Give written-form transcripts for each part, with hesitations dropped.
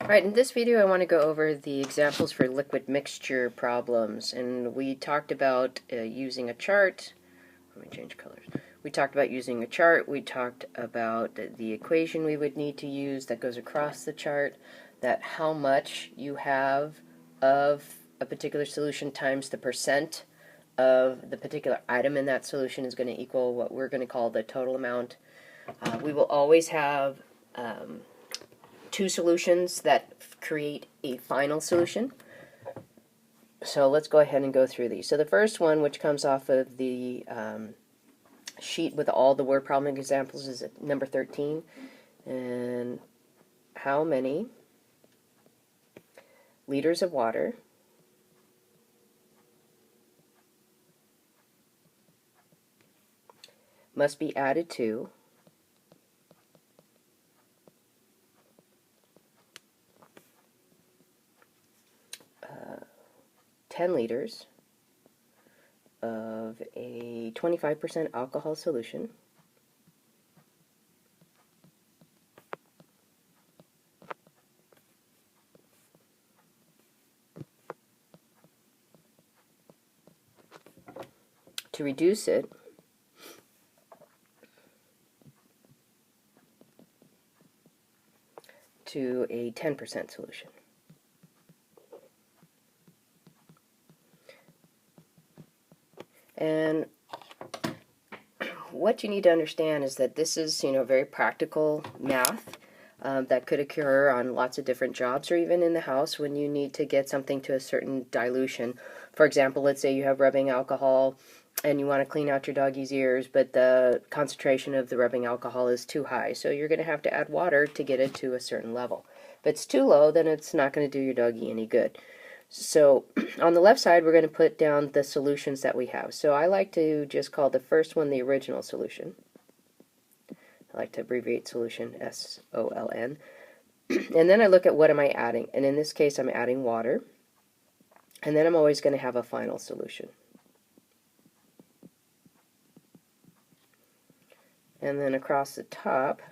Right, in this video I want to go over the examples for liquid mixture problems, and we talked about using a chart. Let me change colors. We talked about using a chart, we talked about the equation we would need to use that goes across the chart, that how much you have of a particular solution times the percent of the particular item in that solution is going to equal what we're going to call the total amount. We will always have two solutions that create a final solution. So let's go ahead and go through these. So the first one, which comes off of the sheet with all the word problem examples, is at number 13. And how many liters of water must be added to 10 liters of a 25% alcohol solution to reduce it to a 10% solution. And what you need to understand is that this is, very practical math that could occur on lots of different jobs or even in the house when you need to get something to a certain dilution. For example, let's say you have rubbing alcohol and you want to clean out your doggy's ears, but the concentration of the rubbing alcohol is too high, so you're going to have to add water to get it to a certain level. If it's too low, then it's not going to do your doggy any good. So on the left side, we're going to put down the solutions that we have. So I like to just call the first one the original solution. I like to abbreviate solution, S-O-L-N. And then I look at what am I adding. And in this case, I'm adding water. And then I'm always going to have a final solution. And then across the top,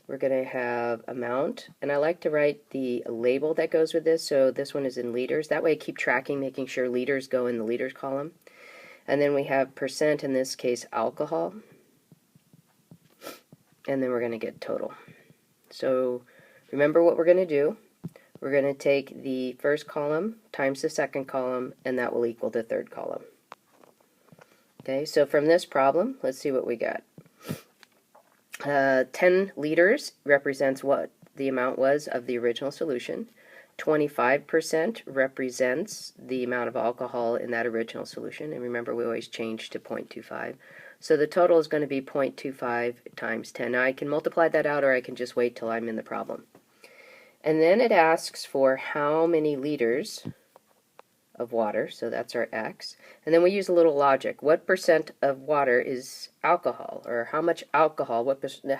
we're going to have amount, and I like to write the label that goes with this. So this one is in liters. That way I keep tracking, making sure liters go in the liters column. And then we have percent, in this case alcohol. And then we're going to get total. So remember what we're going to do. We're going to take the first column times the second column, and that will equal the third column. Okay, so from this problem, let's see what we got. 10 liters represents what the amount was of the original solution. 25% represents the amount of alcohol in that original solution. And remember, we always change to 0.25. So the total is going to be 0.25 times 10. Now I can multiply that out, or I can just wait till I'm in the problem. And then it asks for how many liters of water, so that's our x, and then we use a little logic. What percent of water is alcohol, or how much alcohol?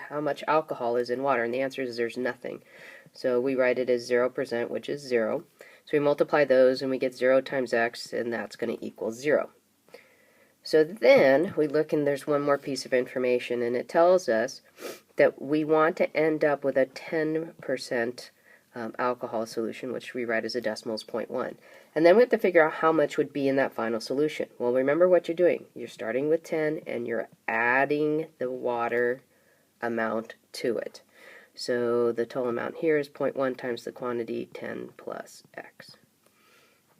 How much alcohol is in water? And the answer is there's nothing. So we write it as 0%, which is 0. So we multiply those, and we get 0 times x, and that's going to equal 0. So then we look, and there's one more piece of information, and it tells us that we want to end up with a 10% alcohol solution, which we write as a decimal as 0.1. And then we have to figure out how much would be in that final solution. Well, remember what you're doing. You're starting with 10, and you're adding the water amount to it. So the total amount here is 0.1 times the quantity, 10 plus x.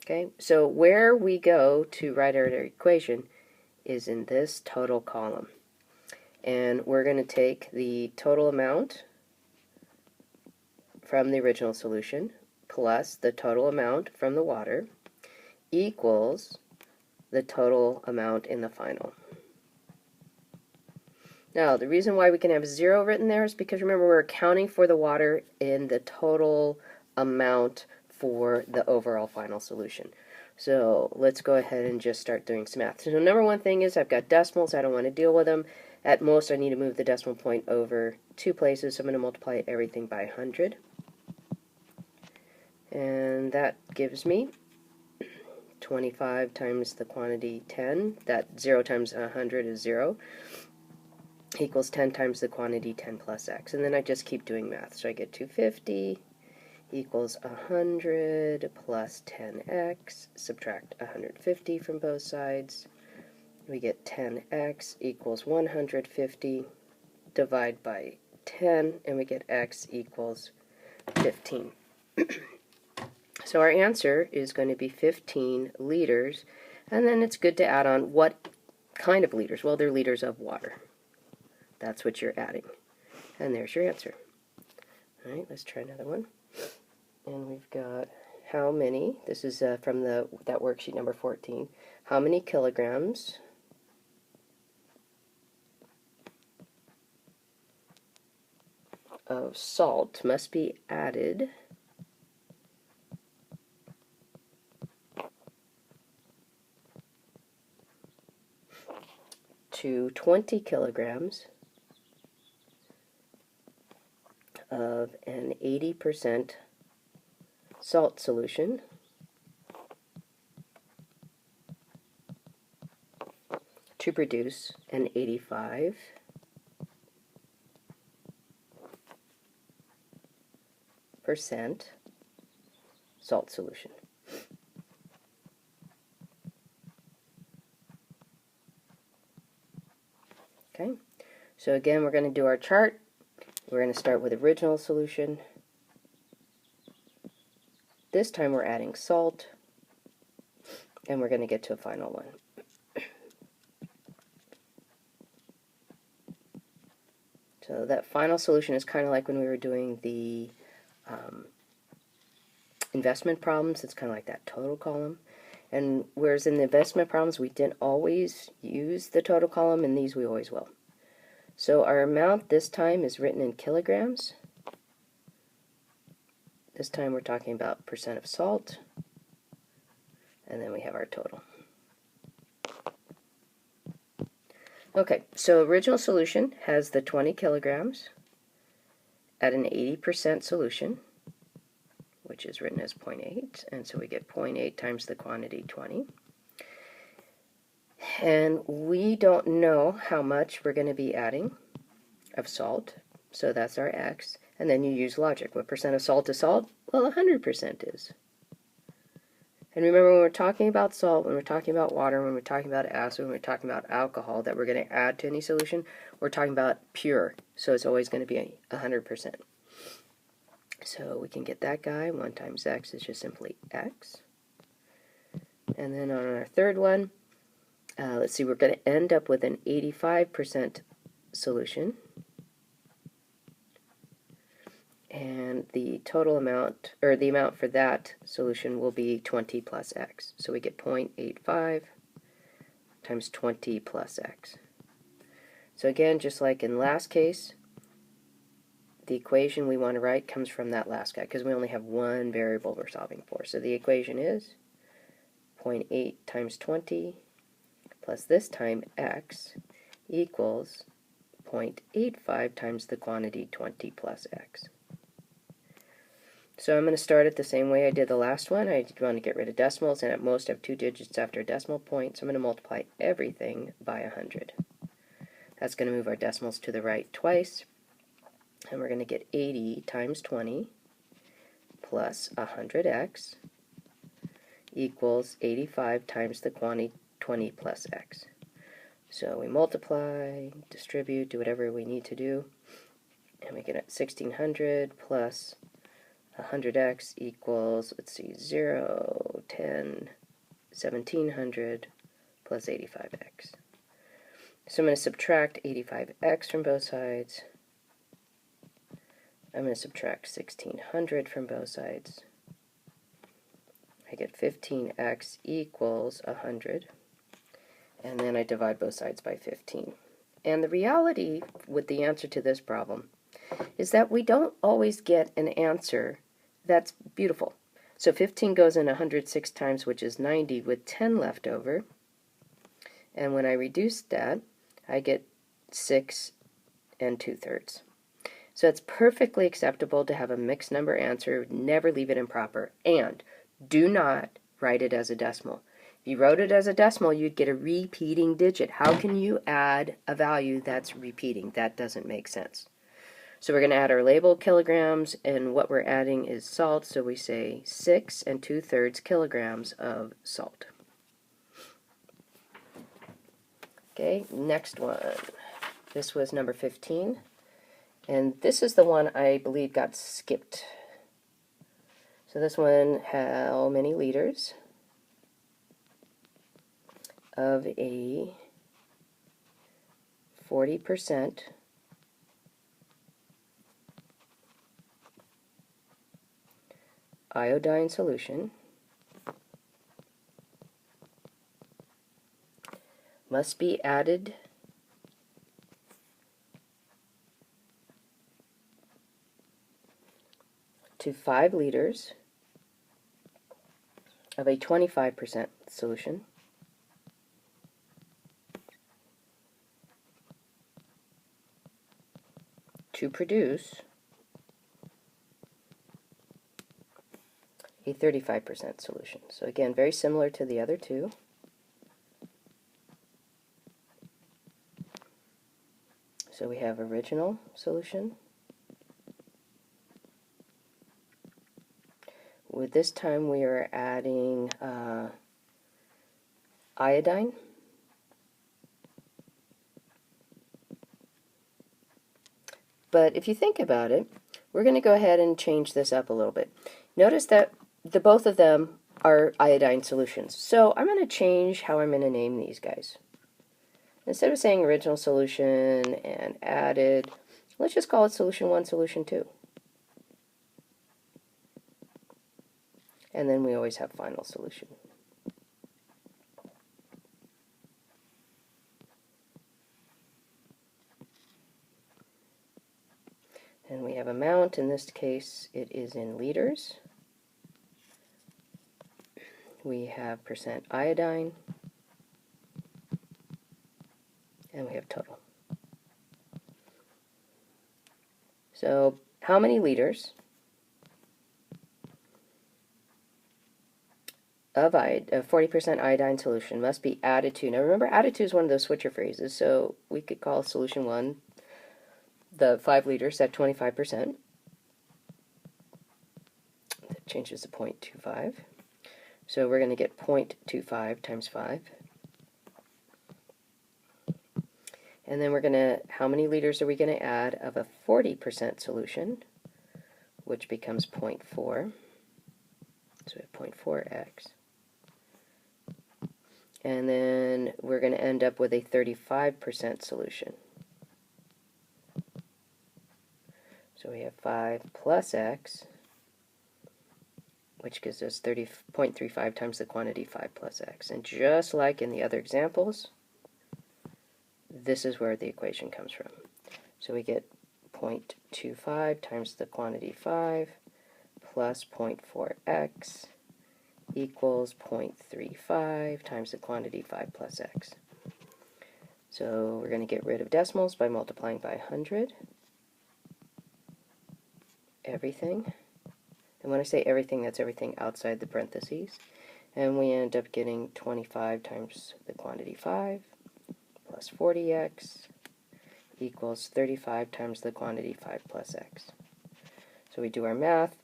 Okay, so where we go to write our equation is in this total column. And we're going to take the total amount from the original solution plus the total amount from the water equals the total amount in the final. Now, the reason why we can have 0 written there is because, remember, we're accounting for the water in the total amount for the overall final solution. So let's go ahead and just start doing some math. So number one thing is I've got decimals. I don't want to deal with them. At most, I need to move the decimal point over 2 places, so I'm going to multiply everything by 100. And that gives me 25 times the quantity 10. That 0 times 100 is 0. equals 10 times the quantity 10 plus x. And then I just keep doing math. So I get 250 equals 100 plus 10x, subtract 150 from both sides. We get 10x equals 150, divide by 10, and we get x equals 15. So our answer is going to be 15 liters, and then it's good to add on what kind of liters. Well, they're liters of water. That's what you're adding. And there's your answer. All right, let's try another one. And we've got how many, this is from that worksheet number 14, how many kilograms of salt must be added to 20 kilograms of an 80% salt solution to produce an 85% salt solution. Okay, so again, we're going to do our chart. We're going to start with original solution. This time we're adding salt, and we're going to get to a final one. So that final solution is kind of like when we were doing the investment problems. It's kind of like that total column. And whereas in the investment problems we didn't always use the total column, in these we always will. So our amount this time is written in kilograms. This time we're talking about percent of salt, and then we have our total. Okay, so original solution has the 20 kilograms at an 80% solution, which is written as 0.8, and so we get 0.8 times the quantity 20. And we don't know how much we're going to be adding of salt, so that's our x. And then you use logic. What percent of salt is salt? Well, 100% is. And remember, when we're talking about salt, when we're talking about water, when we're talking about acid, when we're talking about alcohol that we're going to add to any solution, we're talking about pure. So it's always going to be 100%. So we can get that guy. 1 times x is just simply x. And then on our third one, let's see, we're going to end up with an 85% solution. And the total amount, or the amount for that solution will be 20 plus x. So we get 0.85 times 20 plus x. So again, just like in last case, the equation we want to write comes from that last guy, because we only have one variable we're solving for. So the equation is 0.8 times 20 plus this time x equals 0.85 times the quantity 20 plus x. So I'm going to start it the same way I did the last one. I want to get rid of decimals, and at most have 2 digits after a decimal point, so I'm going to multiply everything by 100. That's going to move our decimals to the right twice, and we're going to get 80 times 20 plus 100x equals 85 times the quantity 20 plus x. So we multiply, distribute, do whatever we need to do, and we get 1600 plus 100x equals, let's see, 0, 10, 1700 plus 85x. So I'm going to subtract 85x from both sides. I'm going to subtract 1600 from both sides. I get 15x equals 100. And then I divide both sides by 15. And the reality with the answer to this problem is that we don't always get an answer that's beautiful. So 15 goes in 106 times, which is 90, with 10 left over. And when I reduce that, I get 6 2/3. So it's perfectly acceptable to have a mixed number answer, never leave it improper, and do not write it as a decimal. If you wrote it as a decimal, you'd get a repeating digit. How can you add a value that's repeating? That doesn't make sense. So we're going to add our label kilograms, and what we're adding is salt, so we say 6 2/3 kilograms of salt. Okay, next one. This was number 15, and this is the one I believe got skipped. So this one, how many liters of a 40% iodine solution must be added to 5 liters of a 25% solution to produce a 35% solution. So again, very similar to the other two. So we have original solution. With this time we are adding iodine. But if you think about it, we're going to go ahead and change this up a little bit. Notice that both of them are iodine solutions. So I'm going to change how I'm going to name these guys. Instead of saying original solution and added, let's just call it solution 1, solution 2. And then we always have final solution. And we have amount. In this case, it is in liters. We have percent iodine. And we have total. So how many liters of 40% iodine solution must be added to? Now remember, added to is one of those switcher phrases, so we could call solution 1 the 5 liters at 25%. That changes to 0.25. So we're going to get 0.25 times 5. And then we're going to, how many liters are we going to add of a 40% solution, which becomes 0.4. So we have 0.4x. And then we're going to end up with a 35% solution. So we have 5 plus x, which gives us 30.35 times the quantity 5 plus x. And just like in the other examples, this is where the equation comes from. So we get 0.25 times the quantity 5 plus 0.4x equals 0.35 times the quantity 5 plus x. So we're going to get rid of decimals by multiplying by 100. Everything. And when I say everything, that's everything outside the parentheses. And we end up getting 25 times the quantity 5 plus 40x equals 35 times the quantity 5 plus x. So we do our math,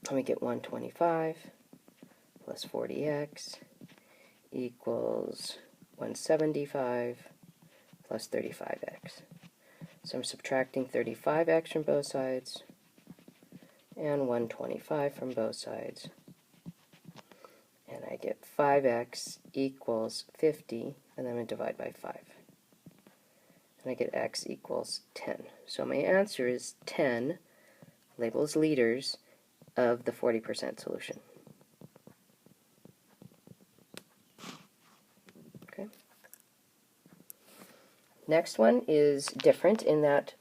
and we get 125 plus 40x equals 175 plus 35x. So I'm subtracting 35x from both sides and 125 from both sides. And I get 5x equals 50, and then I'm going to divide by 5. And I get x equals 10. So my answer is 10, labels liters, of the 40% solution. Okay. Next one is different in that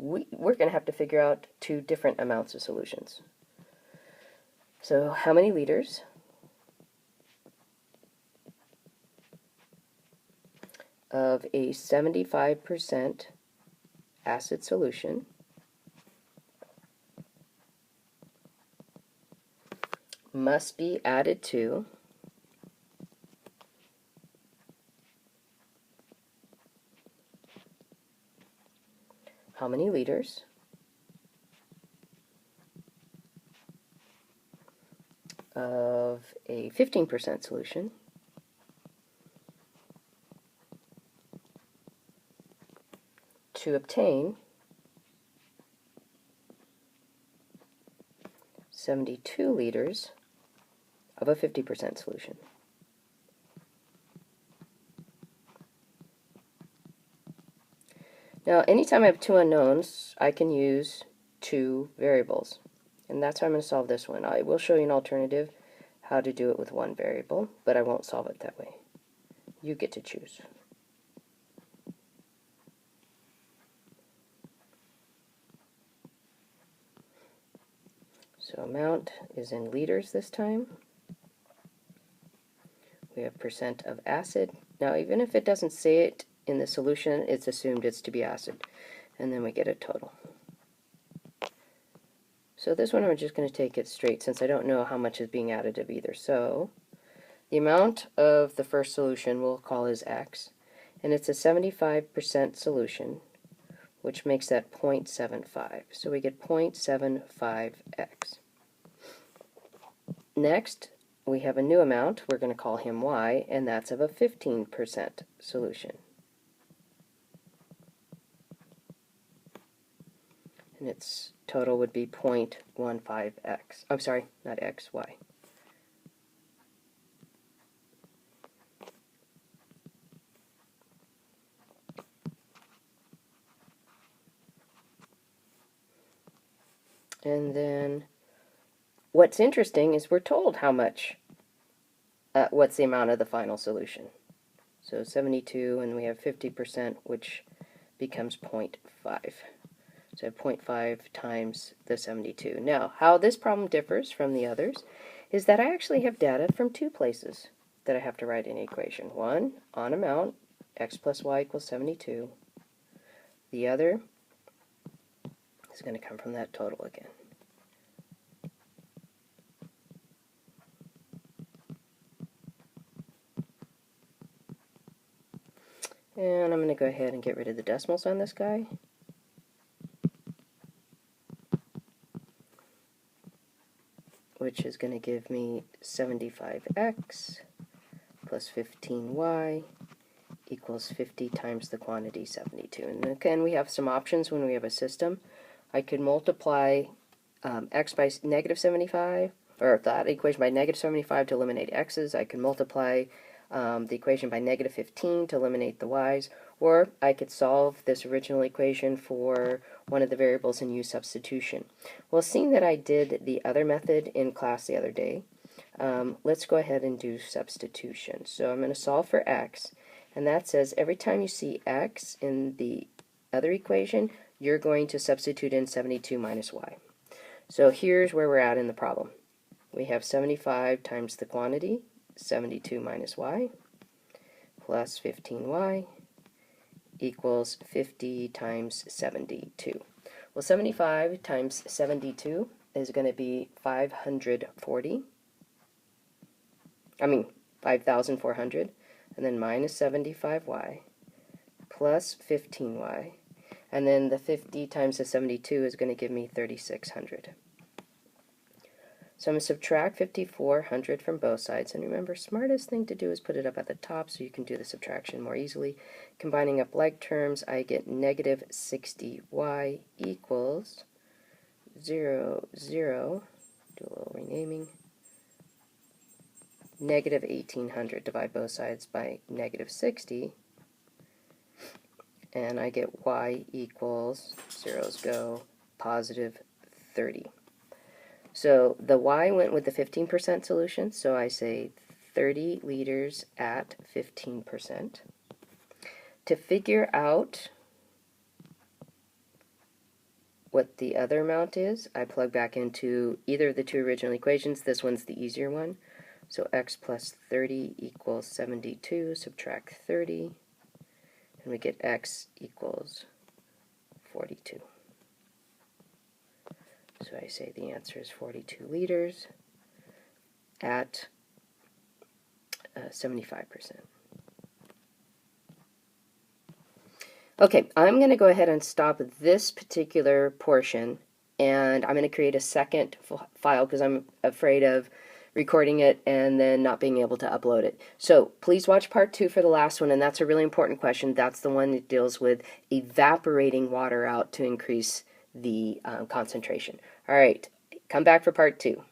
we're going to have to figure out 2 different amounts of solutions. So how many liters of a 75% acid solution must be added to how many liters of a 15% solution to obtain 72 liters of a 50% solution. Now, anytime I have two unknowns, I can use two variables. And that's how I'm going to solve this one. I will show you an alternative, how to do it with one variable, but I won't solve it that way. You get to choose. So amount is in liters this time. We have percent of acid. Now, even if it doesn't say it in the solution, it's assumed it's to be acid. And then we get a total. So this one I'm just going to take it straight since I don't know how much is being added of either. So the amount of the first solution we'll call is X, and it's a 75% solution, which makes that 0.75. So we get 0.75X. Next, we have a new amount. We're going to call him Y, and that's of a 15% solution. And its total would be 0.15x. I'm sorry, not x, y. And then what's interesting is we're told how much, what's the amount of the final solution. So 72, and we have 50%, which becomes 0.5. So 0.5 times the 72. Now, how this problem differs from the others is that I actually have data from two places that I have to write in the equation. One, on amount, x plus y equals 72. The other is going to come from that total again. And I'm going to go ahead and get rid of the decimals on this guy. Which is going to give me 75x plus 15y equals 50 times the quantity 72. And again, we have some options when we have a system. I could multiply x by negative 75, or that equation by negative 75 to eliminate x's. I could multiply the equation by negative 15 to eliminate the y's, or I could solve this original equation for one of the variables and use substitution. Well, seeing that I did the other method in class the other day, let's go ahead and do substitution. So I'm going to solve for x, and that says every time you see x in the other equation, you're going to substitute in 72 minus y. So here's where we're at in the problem. We have 75 times the quantity, 72 minus y, plus 15y, equals 50 times 72. Well, 75 times 72 is going to be 540. 5,400. And then minus 75y, plus 15y. And then the 50 times the 72 is going to give me 3,600. So I'm going to subtract 5,400 from both sides. And remember, smartest thing to do is put it up at the top so you can do the subtraction more easily. Combining up like terms, I get negative 60y equals 0, 0, do a little renaming, negative 1,800. Divide both sides by negative 60. And I get y equals, zeros go, positive 30. So the y went with the 15% solution, so I say 30 liters at 15%. To figure out what the other amount is, I plug back into either of the two original equations. This one's the easier one. So x plus 30 equals 72, subtract 30, and we get x equals 42. So I say the answer is 42 liters at 75%. Okay, I'm going to go ahead and stop this particular portion, and I'm going to create a second file because I'm afraid of recording it and then not being able to upload it. So please watch part 2 for the last one, and that's a really important question. That's the one that deals with evaporating water out to increase the concentration. All right, come back for part 2.